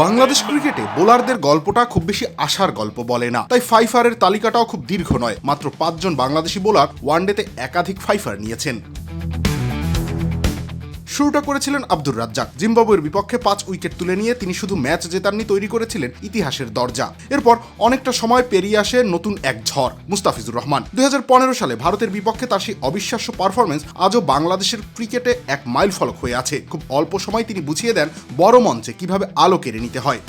বাংলাদেশ ক্রিকেটে বোলারদের গল্পটা খুব বেশি আশার গল্প বলে না, তাই ফাইফারের তালিকাটাও খুব দীর্ঘ নয়। মাত্র 5 জন বাংলাদেশি বোলার ওয়ানডেতে একাধিক ফাইফার নিয়েছেন। শুরুটা করেছিলেন আব্দুর রাজ্জাক। জিম্বাবুয়ের বিপক্ষে 5 উইকেট তুলে নিয়ে তিনি শুধু ম্যাচ জেতাননি, তৈরি করেছিলেন ইতিহাসের দরজা। এরপর অনেকটা সময় পেরিয়ে আসে নতুন এক ঝড়, মুস্তাফিজুর রহমান। 2015 সালে ভারতের বিপক্ষে তার সেই অবিশ্বাস্য পারফরমেন্স আজও বাংলাদেশের ক্রিকেটে এক মাইল ফলক হয়ে আছে। খুব অল্প সময় তিনি বুঝিয়ে দেন বড় মঞ্চে কিভাবে আলো কেড়ে নিতে হয়।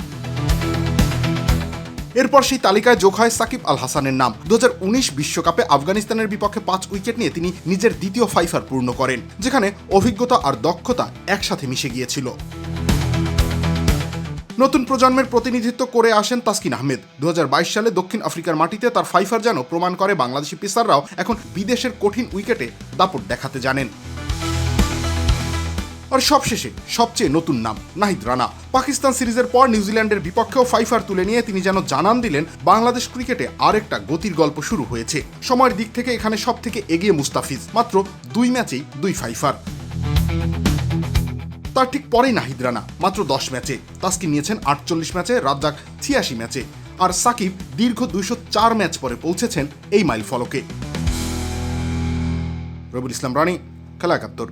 এরপর সেই তালিকায় যোগ হয় সাকিব আল হাসানের নাম। 2019 বিশ্বকাপে আফগানিস্তানের বিপক্ষে 5 উইকেট নিয়ে তিনি নিজের দ্বিতীয় ফাইফার পূর্ণ করেন, যেখানে অভিজ্ঞতা আর দক্ষতা একসাথে মিশে গিয়েছিল। নতুন প্রজন্মের প্রতিনিধিত্ব করে আসেন তাসকিন আহমেদ। 2022 সালে দক্ষিণ আফ্রিকার মাটিতে তার ফাইফার যেন প্রমাণ করে বাংলাদেশি পেসাররাও এখন বিদেশের কঠিন উইকেটে দাপট দেখাতে জানেন। আর সবশেষে সবচেয়ে নতুন নাম নাহিদ রানা। পাকিস্তান সিরিজের পর নিউজিল্যান্ডের বিপক্ষেও ফাইফার তুলে নিয়ে তিনি যেন জানান দিলেন বাংলাদেশ ক্রিকেটে আরেকটা গতির গল্প শুরু হয়েছে। সময়ের দিক থেকে এখানে সব থেকে এগিয়ে মুস্তাফিজ, মাত্র 2 ম্যাচেই 2 ফাইফার। তার ঠিক পরেই নাহিদ রানা, মাত্র 10 ম্যাচে। তাসকিন নিয়েছেন 48 ম্যাচে, রাজ্জাক 86 ম্যাচে, আর সাকিব দীর্ঘ 204 ম্যাচ পরে পৌঁছেছেন এই মাইল ফলকে। রবিউল ইসলাম রানী, খেলা 71।